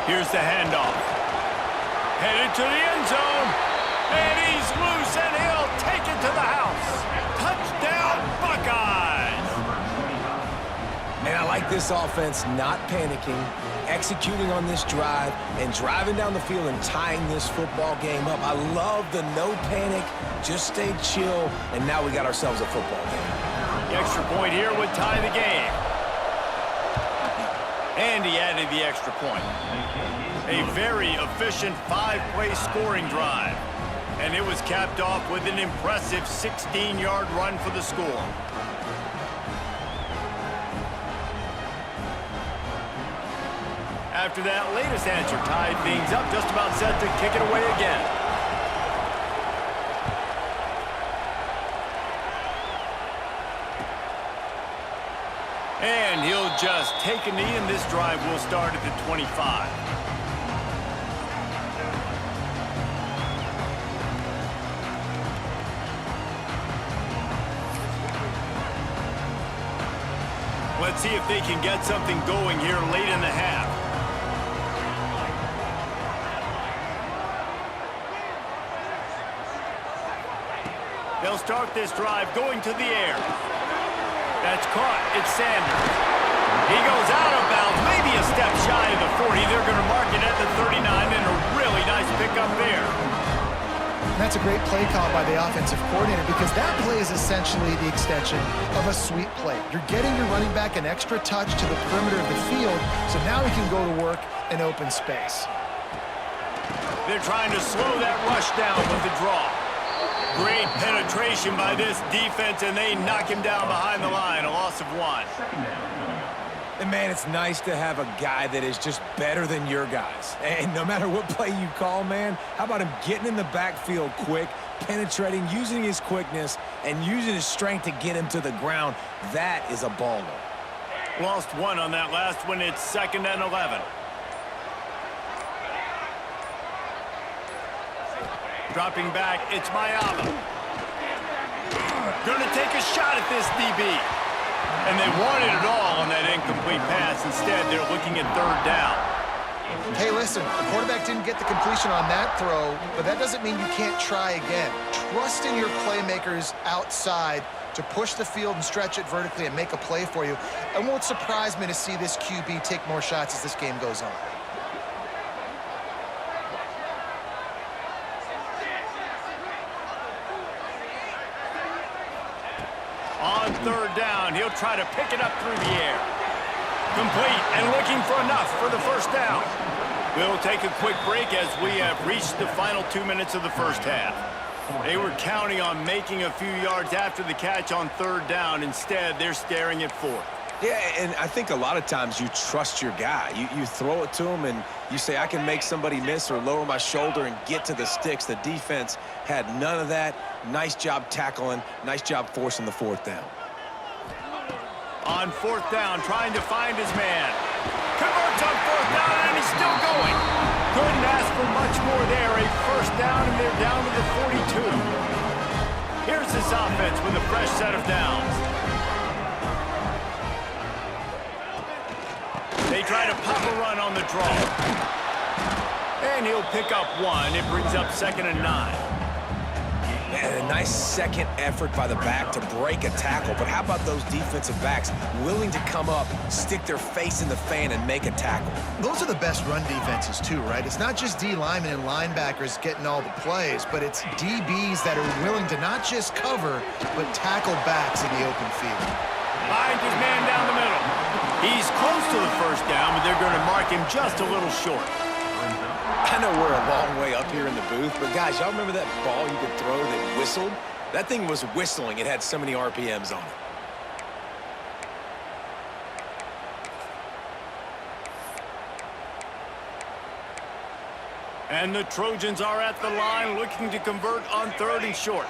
Here's the handoff. Headed to the end zone. And he's loose, and he'll take it to the house. Touchdown, Buckeyes! And I like this offense not panicking, executing on this drive, and driving down the field and tying this football game up. I love the no panic, just stay chill, and now we got ourselves a football game. The extra point here would tie the game. And he added the extra point. A very efficient 5-play scoring drive. And it was capped off with an impressive 16-yard run for the score. After that latest answer tied things up, just about set to kick it away again. And he'll just take a knee, and this drive will start at the 25. Let's see if they can get something going here late in the half. They'll start this drive going to the air. That's caught. It's Sanders. He goes out of bounds, maybe a step shy of the 40. They're going to mark it at the 39, and a really nice pickup there. That's a great play call by the offensive coordinator because that play is essentially the extension of a sweep play. You're getting your running back an extra touch to the perimeter of the field, so now he can go to work in open space. They're trying to slow that rush down with the draw. Great penetration by this defense, and they knock him down behind the line, a loss of 1. And, man, it's nice to have a guy that is just better than your guys. And no matter what play you call, man, how about him getting in the backfield quick, penetrating, using his quickness, and using his strength to get him to the ground? That is a baller. Lost 1 on that last one. It's 2nd and 11. Dropping back, it's Mayava. Going to take a shot at this DB. And they wanted it all on that incomplete pass. Instead, they're looking at 3rd down. Hey, listen, the quarterback didn't get the completion on that throw, but that doesn't mean you can't try again. Trust in your playmakers outside to push the field and stretch it vertically and make a play for you. It won't surprise me to see this QB take more shots as this game goes on. On 3rd down, he'll try to pick it up through the air. Complete and looking for enough for the 1st down. We'll take a quick break as we have reached the final 2 minutes of the 1st half. They were counting on making a few yards after the catch on 3rd down. Instead, they're staring at 4th. Yeah, and I think a lot of times you trust your guy. You throw it to him, and you say, I can make somebody miss or lower my shoulder and get to the sticks. The defense had none of that. Nice job tackling. Nice job forcing the 4th down. On 4th down, trying to find his man. Converts on 4th down, and he's still going. Couldn't ask for much more there. A 1st down, and they're down to the 42. Here's this offense with a fresh set of downs. They try to pop a run on the draw. And he'll pick up 1. It brings up 2nd and 9. And a nice second effort by the back to break a tackle. But how about those defensive backs willing to come up, stick their face in the fan, and make a tackle? Those are the best run defenses too, right? It's not just D linemen and linebackers getting all the plays, but it's DBs that are willing to not just cover, but tackle backs in the open field. Finds his man down the middle. He's close to the 1st down, but they're going to mark him just a little short. I know we're a long way up here in the booth, but guys, y'all remember that ball you could throw that whistled? That thing was whistling. It had so many RPMs on it. And the Trojans are at the line looking to convert on 3rd and short.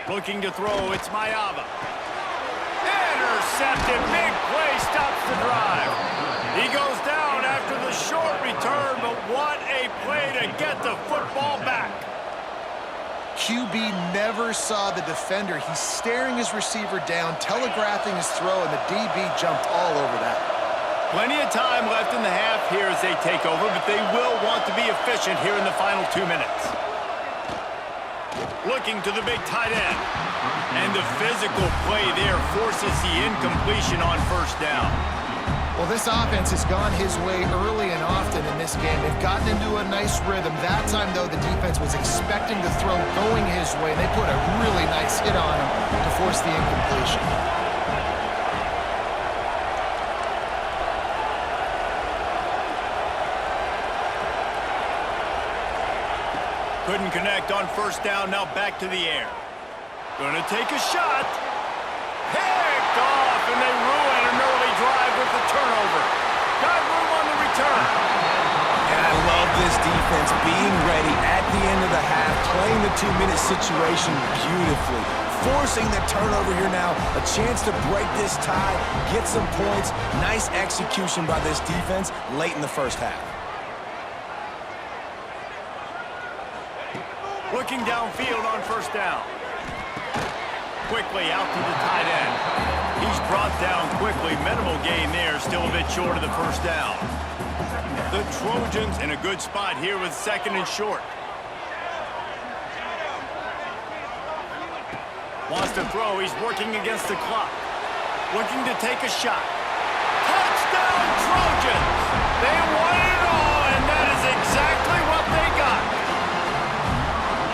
Looking to throw, it's Mayava. Intercepted, big play, stops the drive. He goes down after the short return, but what a play to get the football back. QB never saw the defender. He's staring his receiver down, telegraphing his throw, and the DB jumped all over that. Plenty of time left in the half here as they take over, but they will want to be efficient here in the final 2 minutes. Looking to the big tight end. And the physical play there forces the incompletion on first down. Well, this offense has gone his way early and often in this game. They've gotten into a nice rhythm. That time, though, the defense was expecting the throw going his way, and they put a really nice hit on him to force the incompletion. Couldn't connect on first down, now back to the air. Gonna take a shot. Picked off, and they ruin an early drive with the turnover. Got room on the return. And I love this defense being ready at the end of the half, playing the 2-minute situation beautifully, forcing the turnover here now, a chance to break this tie, get some points. Nice execution by this defense late in the first half. Looking downfield on first down. Quickly out to the tight end. He's brought down quickly. Minimal gain there, still a bit short of the first down. The Trojans in a good spot here with second and short. Wants to throw. He's working against the clock. Looking to take a shot. Touchdown, Trojans! They won it all, and that is exactly what they got.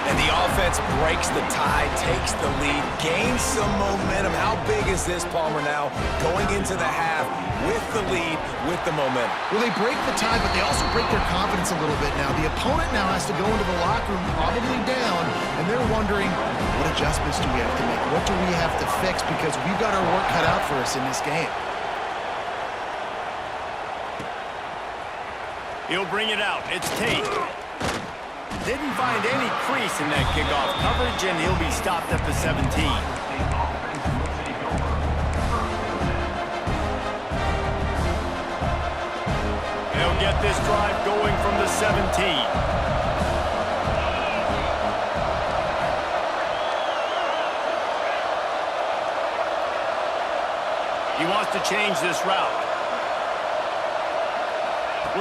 And the offense breaks the tie, takes the lead, gains some momentum. How big is this, Palmer, now? Going into the half with the lead, with the momentum. Well, they break the tie, but they also break their confidence a little bit now. The opponent now has to go into the locker room probably down, and they're wondering, what adjustments do we have to make? What do we have to fix? Because we've got our work cut out for us in this game. He'll bring it out. It's Tate. Didn't find any crease in that kickoff coverage, and he'll be stopped at the 17. They'll get this drive going from the 17. He wants to change this route.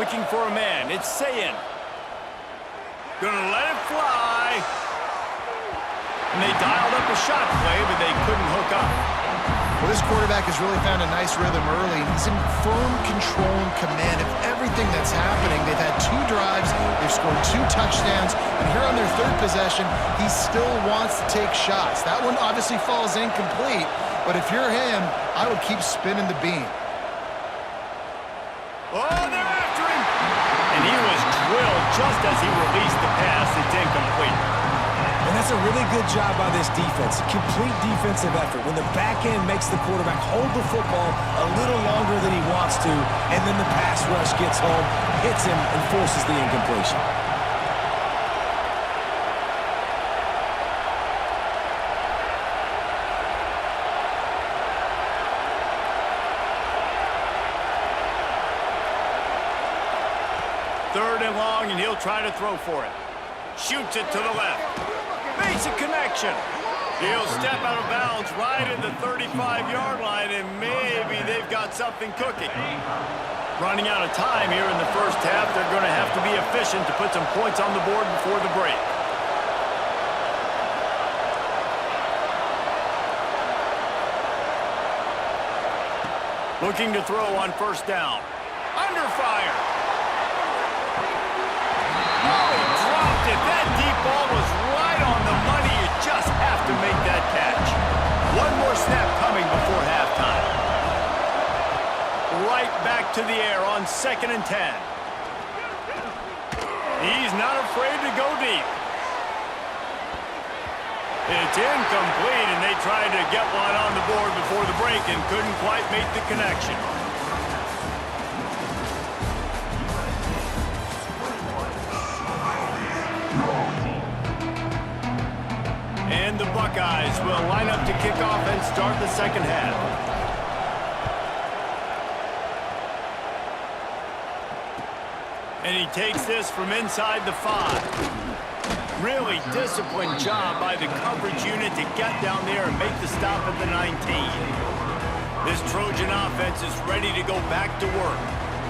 Looking for a man. It's Sayin. Gonna let it fly. And they dialed up a shot play, but they couldn't hook up. Well, this quarterback has really found a nice rhythm early. He's in firm control and command of everything that's happening. They've had 2 drives. They've scored 2 touchdowns. And here on their 3rd possession, he still wants to take shots. That one obviously falls incomplete. But if you're him, I would keep spinning the beam. Oh, they're after him! And he was drilled just as he released the pass. It's incomplete. And that's a really good job by this defense. Complete defensive effort. When the back end makes the quarterback hold the football a little longer than he wants to, and then the pass rush gets home, hits him, and forces the incompletion. Third and long, and he'll try to throw for it. Shoots it to the left. Makes a connection. He'll step out of bounds right at the 35-yard line, and maybe they've got something cooking. Running out of time here in the first half. They're going to have to be efficient to put some points on the board before the break. Looking to throw on first down. Under fire. Oh, he dropped it. That deep ball was right on the money. You just have to make that catch. One more snap coming before halftime. Right back to the air on 2nd and 10. He's not afraid to go deep. It's incomplete, and they tried to get one on the board before the break and couldn't quite make the connection. And the Buckeyes will line up to kick off and start the second half. And he takes this from inside the 5. Really disciplined job by the coverage unit to get down there and make the stop at the 19. This Trojan offense is ready to go back to work.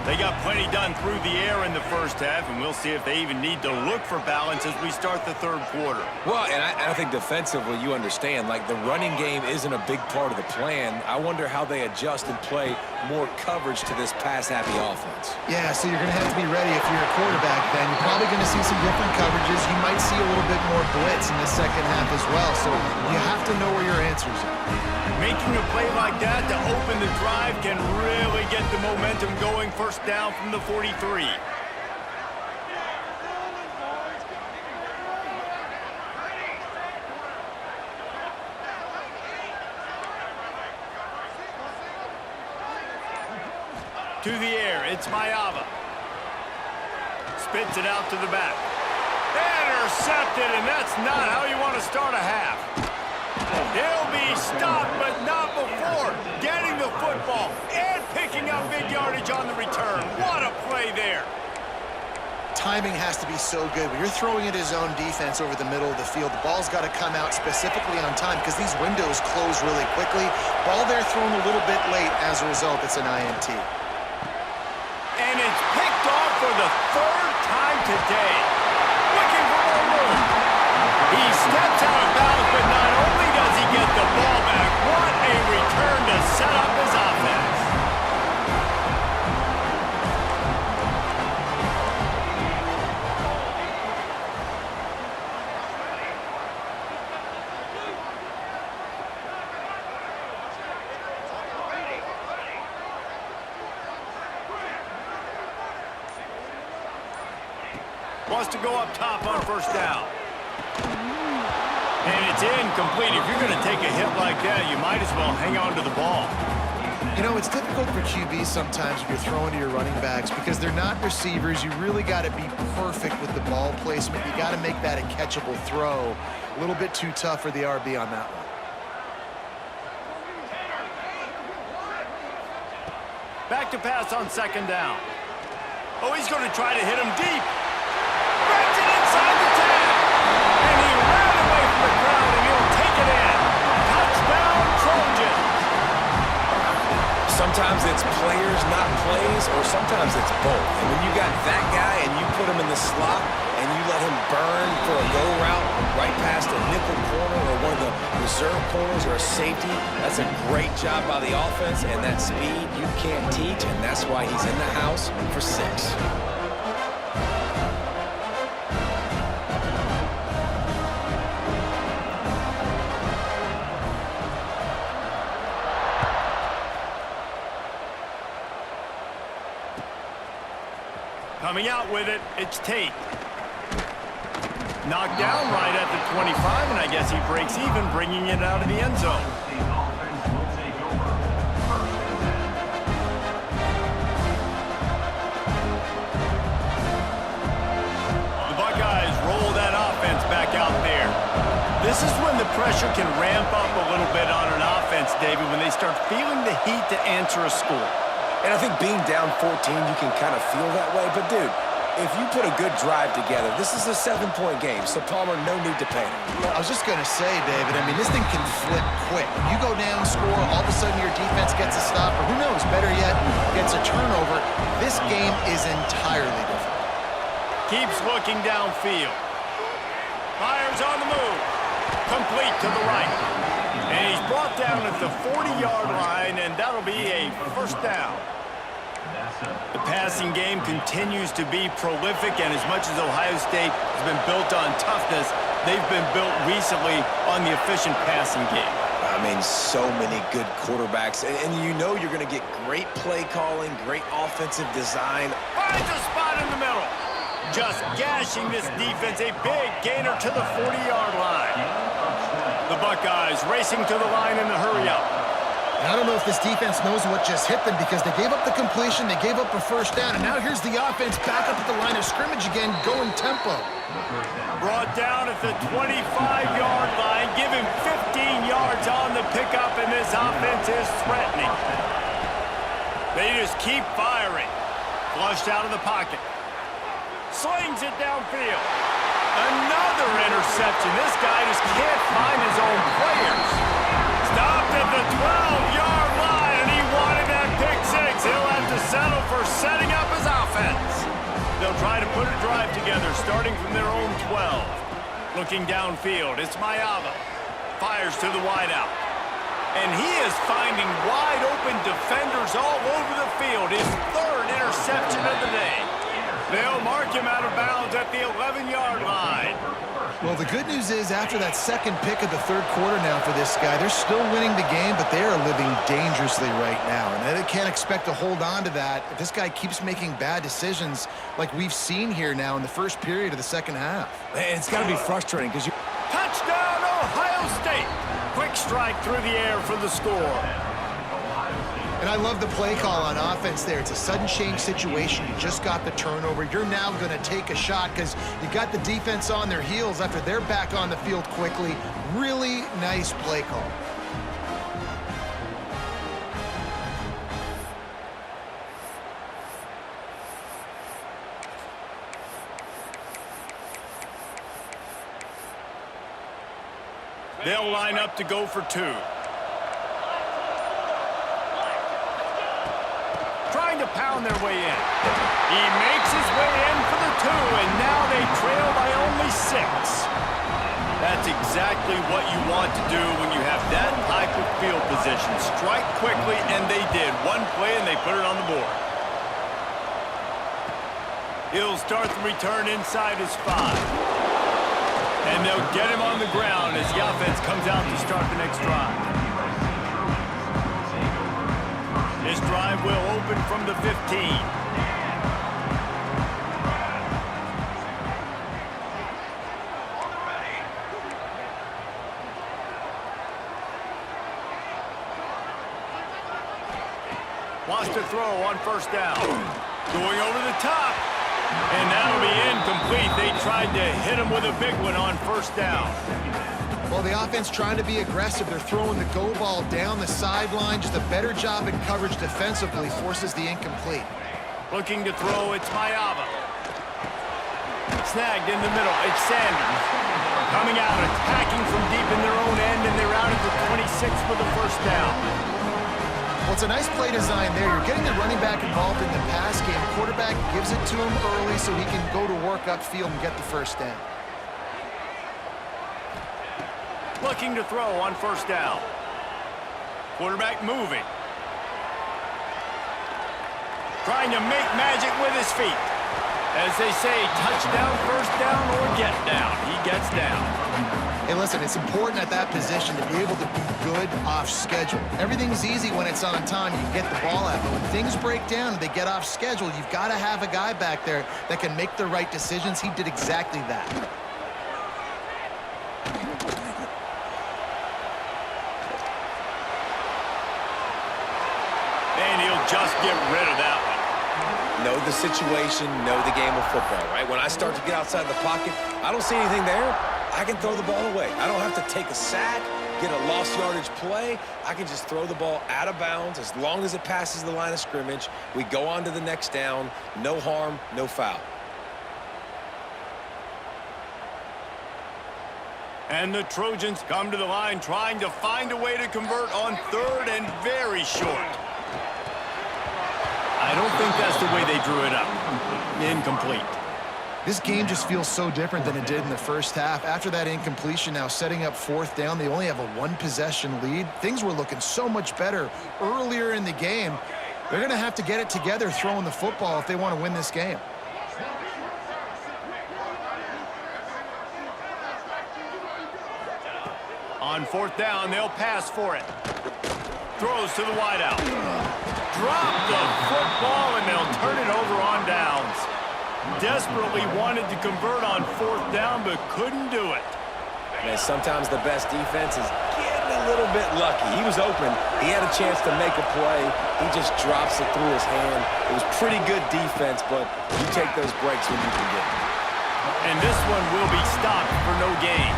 They got plenty done through the air in the first half, and we'll see if they even need to look for balance as we start the third quarter. Well, and I think defensively, you understand, like the running game isn't a big part of the plan. I wonder how they adjust and play more coverage to this pass-happy offense. Yeah, so you're going to have to be ready if you're a quarterback then. You're probably going to see some different coverages. You might see a little bit more blitz in the second half as well, so you have to know where your answers are. Making a play like that to open the drive can really get the momentum going. First down from the 43. To the air, it's Mayava. Spits it out to the back. Intercepted, and that's not how you want to start a half. He'll be stopped, but not before getting the football and picking up big yardage on the return. What a play there. Timing has to be so good. When you're throwing at his own defense over the middle of the field, the ball's got to come out specifically on time because these windows close really quickly. Ball there thrown a little bit late. As a result, it's an INT. And it's picked off for the third time today. Looking for more room. He steps out of bounds, but not only does he get the ball back, what a return to set up his offense. Wants to go up top on first down. And it's incomplete. If you're going to take a hit like that, you might as well hang on to the ball. You know, it's difficult for QBs sometimes when you're throwing to your running backs because they're not receivers. You really got to be perfect with the ball placement. You got to make that a catchable throw. A little bit too tough for the RB on that one. Back to pass on second down. Oh, he's going to try to hit him deep. Grabs it inside the 10. And he ran away from the crowd, and he'll take it in. Touchdown, Trojans. Sometimes it's players, not plays, or sometimes it's both. And when you got that guy and you put him in the slot and you let him burn for a go route right past a nickel corner or one of the reserve corners or a safety, that's a great job by the offense, and that speed you can't teach, and that's why he's in the house for 6. Coming out with it, it's Tate. Knocked down right at the 25, and I guess he breaks even, bringing it out of the end zone. The Buckeyes roll that offense back out there. This is when the pressure can ramp up a little bit on an offense, David, when they start feeling the heat to answer a score. And I think being down 14, you can kind of feel that way. But, dude, if you put a good drive together, this is a 7-point game, so Palmer, no need to panic. I was just going to say, David, I mean, this thing can flip quick. You go down, score, all of a sudden your defense gets a stop, or who knows, better yet, gets a turnover. This game is entirely different. Keeps looking downfield. Fires on the move. Complete to the right. And he's brought down at the 40-yard line, and that'll be a first down. The passing game continues to be prolific, and as much as Ohio State has been built on toughness, they've been built recently on the efficient passing game. I mean, so many good quarterbacks, and you know you're going to get great play calling, great offensive design. Finds a spot in the middle. Just gashing this defense, a big gainer to the 40-yard line. The Buckeyes racing to the line in the hurry-up. And I don't know if this defense knows what just hit them because they gave up the completion, they gave up a first down, and now here's the offense back up at the line of scrimmage again, going tempo. Brought down at the 25-yard line, give him 15 yards on the pickup, and this offense is threatening. They just keep firing. Flushed out of the pocket. Slings it downfield. Another interception. This guy just can't find his own players. Stopped at the 12-yard line, and he wanted that pick six. He'll have to settle for setting up his offense. They'll try to put a drive together, starting from their own 12. Looking downfield, it's Mayava. Fires to the wideout. And he is finding wide-open defenders all over the field. His third interception of the day. They'll mark him out of bounds at the 11-yard line. Well, the good news is after that second pick of the third quarter now for this guy, they're still winning the game, but they are living dangerously right now. And they can't expect to hold on to that if this guy keeps making bad decisions like we've seen here now in the first period of the second half. And it's got to be frustrating because you... Touchdown, Ohio State. Quick strike through the air for the score. And I love the play call on offense there. It's a sudden change situation. You just got the turnover. You're now going to take a shot because you got the defense on their heels after they're back on the field quickly. Really nice play call. They'll line up to go for two. Trying to pound their way in. He makes his way in for the two, and now they trail by only 6. That's exactly what you want to do when you have that type of field position. Strike quickly, and they did. One play, and they put it on the board. He'll start the return inside his 5. And they'll get him on the ground as the offense comes out to start the next drive. This drive will open from the 15. Wants to throw on first down. Going over the top. And that'll be incomplete. They tried to hit him with a big one on first down. Well, the offense trying to be aggressive. They're throwing the go ball down the sideline. Just a better job in coverage defensively forces the incomplete. Looking to throw, it's Mayava. Snagged in the middle, it's Sanders. Coming out, attacking from deep in their own end, and they're out at the 26 for the first down. Well, it's a nice play design there. You're getting the running back involved in the pass game. Quarterback gives it to him early so he can go to work upfield and get the first down. Looking to throw on first down. Quarterback moving. Trying to make magic with his feet. As they say, touchdown, first down, or get down. He gets down. Hey, listen, it's important at that position to be able to be good off schedule. Everything's easy when it's on time. You get the ball out. But when things break down and they get off schedule, you've got to have a guy back there that can make the right decisions. He did exactly that. And he'll just get rid of that one. Know the situation, know the game of football, right? When I start to get outside the pocket, I don't see anything there. I can throw the ball away. I don't have to take a sack, get a lost yardage play. I can just throw the ball out of bounds as long as it passes the line of scrimmage. We go on to the next down. No harm, no foul. And the Trojans come to the line trying to find a way to convert on third and very short. I don't think that's the way they drew it up. Incomplete. This game just feels so different than it did in the first half. After that incompletion, now setting up fourth down, they only have a one-possession lead. Things were looking so much better earlier in the game. They're going to have to get it together throwing the football if they want to win this game. On fourth down, they'll pass for it. Throws to the wideout. Drop the football, and they'll turn it over on downs. Desperately wanted to convert on fourth down, but couldn't do it. Man, sometimes the best defense is getting a little bit lucky. He was open. He had a chance to make a play. He just drops it through his hand. It was pretty good defense, but you take those breaks when you can get them. And this one will be stopped for no gain.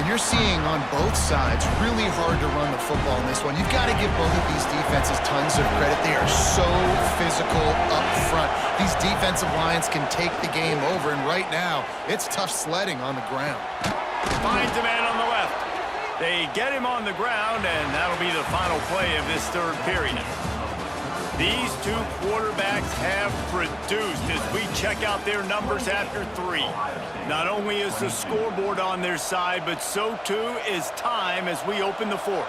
In And you're seeing on both sides really hard to run the football in this one. You've got to give both of these defenses tons of credit. They are so physical up front. These defensive lines can take the game over, and right now, it's tough sledding on the ground. Finds a man on the left. They get him on the ground, and that'll be the final play of this third period. These two quarterbacks have produced as we check out their numbers after 3. Not only is the scoreboard on their side, but so too is time as we open the 4th.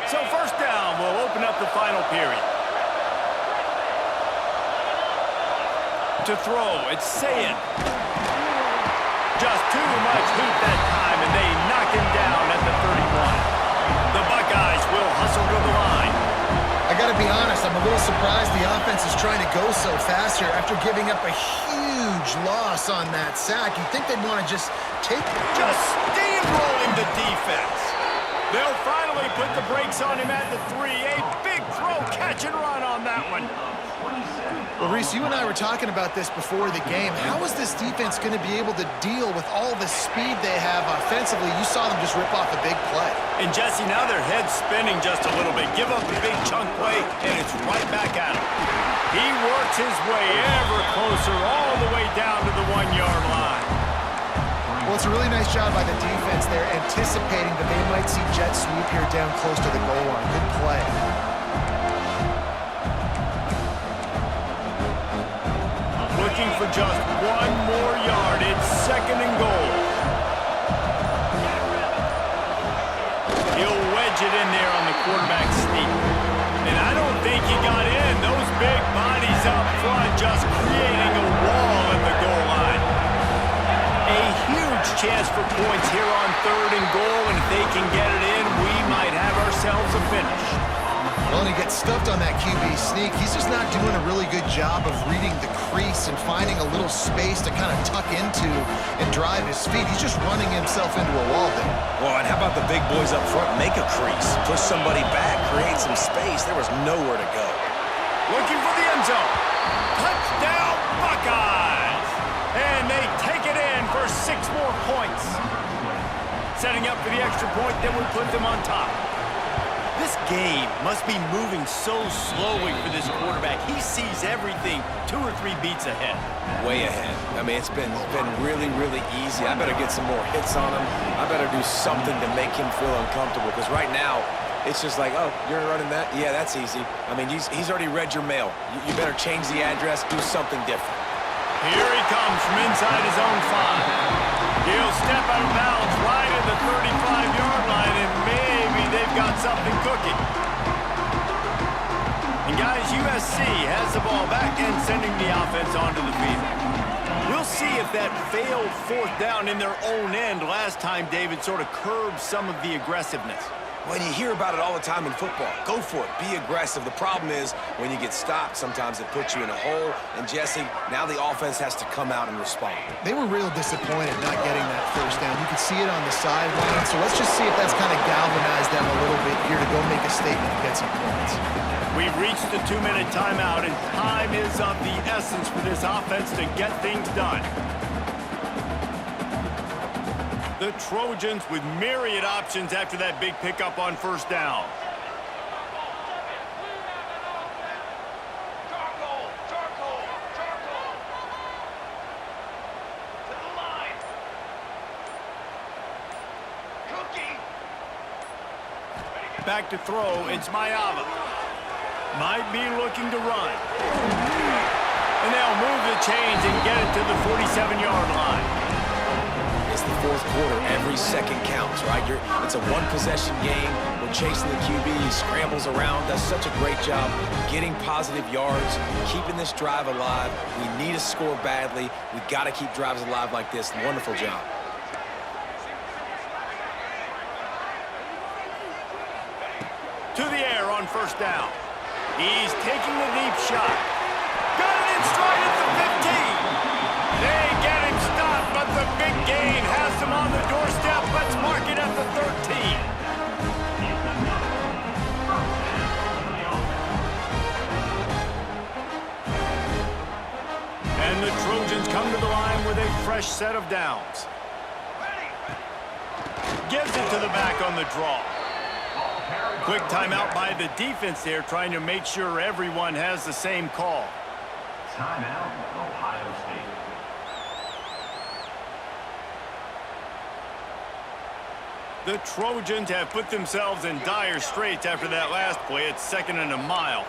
So first down will open up the final period. To throw, it's Sayin. Just too much heat that time, and they knock him down at the 31. The Buckeyes will hustle to the line. I got to be honest, I'm a little surprised the offense is trying to go so fast here after giving up a huge loss on that sack. You'd think they'd want to just steamrolling the defense. They'll finally put the brakes on him at the 3. A big throw, catch and run on that one. Well, Reese, you and I were talking about this before the game. How is this defense going to be able to deal with all the speed they have offensively? You saw them just rip off a big play. And Jesse, now their head's spinning just a little bit. Give up a big chunk play, and it's right back at him. He works his way ever closer all the way down to the 1-yard line. Well, it's a really nice job by the defense there, anticipating that they might see jet sweep here down close to the goal line. Good play. Looking for just 1 more yard. It's 2nd and goal. He'll wedge it in there on the quarterback sneak. And I don't think he got in. Those big bodies up front just creating a wall at the goal line. A huge chance for points here on 3rd and goal, and if they can get it in, we might have ourselves a finish. Well, and he gets stuffed on that QB sneak. He's just not doing a really good job of reading the crease and finding a little space to kind of tuck into and drive his feet. He's just running himself into a wall there. Well, and how about the big boys up front? Make a crease. Push somebody back. Create some space. There was nowhere to go. Looking for the end zone. Touchdown, Buckeyes! And they take it in for 6 more points. Setting up for the extra point that would put them on top. This game must be moving so slowly for this quarterback. He sees everything 2 or 3 beats ahead. Way ahead. I mean, it's been really, really easy. I better get some more hits on him. I better do something to make him feel uncomfortable, because right now, it's just like, oh, you're running that? Yeah, that's easy. I mean, he's already read your mail. You better change the address, do something different. Here he comes from inside his own 5. He'll step out of bounds right at the 35-yard line, and maybe they've got something cooking. And guys, USC has the ball back and sending the offense onto the field. We'll see if that failed 4th down in their own end last time, David, sort of curbed some of the aggressiveness. When you hear about it all the time in football, go for it. Be aggressive. The problem is when you get stopped, sometimes it puts you in a hole. And, Jesse, now the offense has to come out and respond. They were real disappointed not getting that 1st down. You could see it on the sideline. So let's just see if that's kind of galvanized them a little bit here to go make a statement and get some points. We've reached the 2-minute timeout, and time is of the essence for this offense to get things done. The Trojans with myriad options after that big pickup on 1st down. To the line. Cookie. Back to throw, it's Mayava. Might be looking to run. And they'll move the chains and get it to the 47-yard line. It's the 4th quarter. Every second counts, right? It's a 1-possession game. We're chasing the QB. He scrambles around. Does such a great job getting positive yards, keeping this drive alive. We need to score badly. We've got to keep drives alive like this. Wonderful job. To the air on 1st down. He's taking the deep shot. Got it in stride at the 15. They get him stopped, but the big gain has him on the doorstep. Let's mark it at the 13. And the Trojans come to the line with a fresh set of downs. Gives it to the back on the draw. Quick timeout by the defense there, trying to make sure everyone has the same call. Timeout, Ohio State. The Trojans have put themselves in dire straits after that last play. It's 2nd and a mile.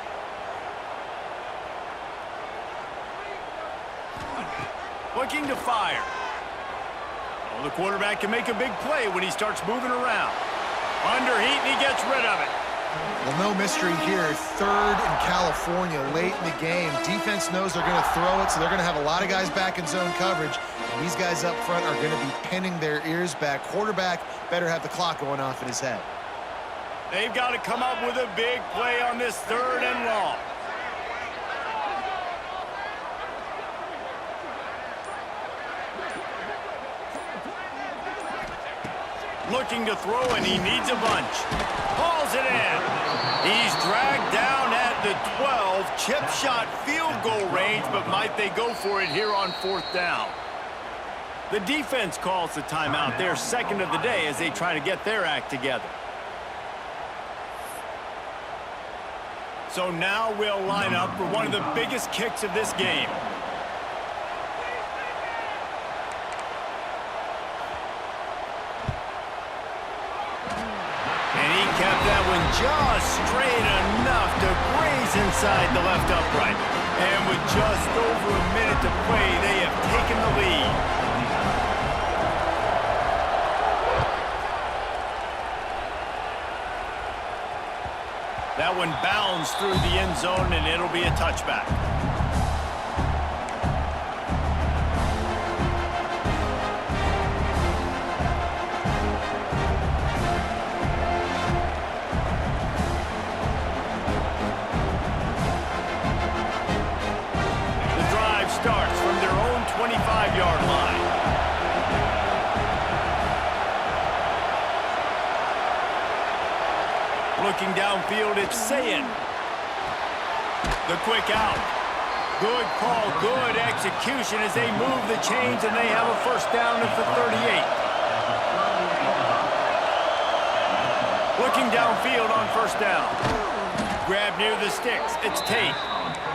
Looking to fire. Well, the quarterback can make a big play when he starts moving around. Under heat, and he gets rid of it. Well, no mystery here. 3rd in California late in the game. Defense knows they're going to throw it, so they're going to have a lot of guys back in zone coverage. And these guys up front are going to be pinning their ears back. Quarterback better have the clock going off in his head. They've got to come up with a big play on this 3rd and long. Looking to throw, and he needs a bunch. Hauls it in. He's dragged down at the 12. Chip shot field goal range, but might they go for it here on 4th down? The defense calls the timeout. Their 2nd of the day as they try to get their act together. So now we'll line up for one of the biggest kicks of this game. Kept that one just straight enough to graze inside the left upright. And with just over a minute to play, they have taken the lead. That one bounds through the end zone, and it'll be a touchback. Starts from their own 25-yard line. Looking downfield, it's Sayin. The quick out. Good call, good execution as they move the chains, and they have a 1st down at the 38. Looking downfield on 1st down. Grab near the sticks. It's Tate.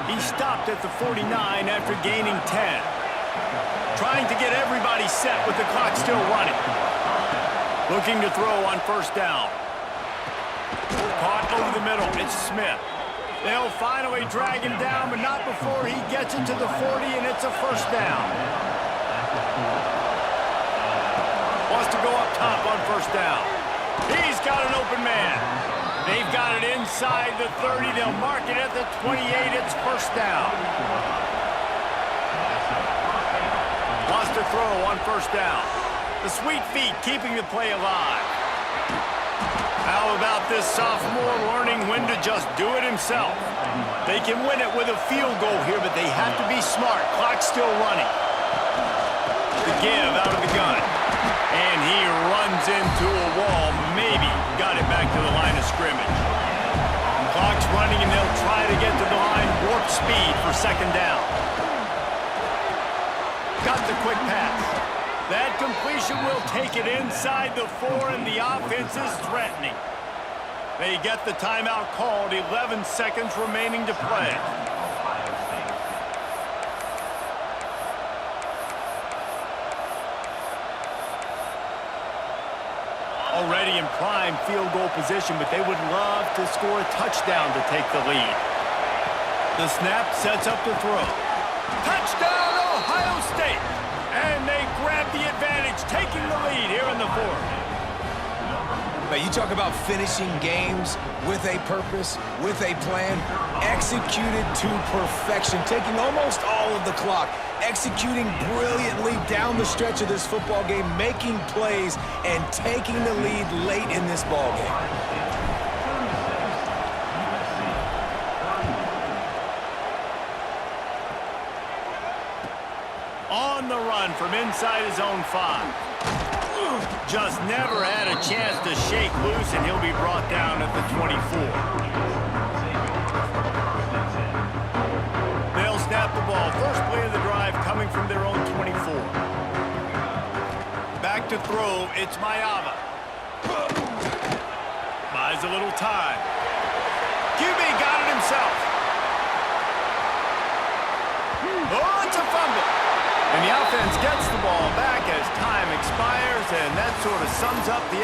He stopped at the 49 after gaining 10. Trying to get everybody set with the clock still running. Looking to throw on 1st down. Caught over the middle. It's Smith. They'll finally drag him down, but not before he gets into the 40, and it's a 1st down. Wants to go up top on 1st down. He's got an open man. They've got it inside the 30. They'll mark it at the 28. It's 1st down. Wants to throw on 1st down. The sweet feet keeping the play alive. How about this sophomore learning when to just do it himself? They can win it with a field goal here, but they have to be smart. Clock's still running. The give out of the gun. And he runs into a wall. Maybe got it back to the line of scrimmage. Clock's running, and they'll try to get to the line. Warp speed for 2nd down. Got the quick pass. That completion will take it inside the 4, and the offense is threatening. They get the timeout called. 11 seconds remaining to play. Already in prime field goal position, but they would love to score a touchdown to take the lead. The snap sets up the throw. Touchdown, Ohio State! And they grab the advantage, taking the lead here in the 4th. Now, you talk about finishing games with a purpose, with a plan, executed to perfection, taking almost all of the clock, executing brilliantly down the stretch of this football game, making plays, and taking the lead late in this ball game. On the run from inside his own 5. Just never had a chance to shake loose, and he'll be brought down at the 24. They'll snap the ball. First play of the drive coming from their own 24. Back to throw, it's Maiava. Buys a little time. QB got it himself. Oh, it's a fumble. And the offense gets the ball back as time expires, and that sort of sums up the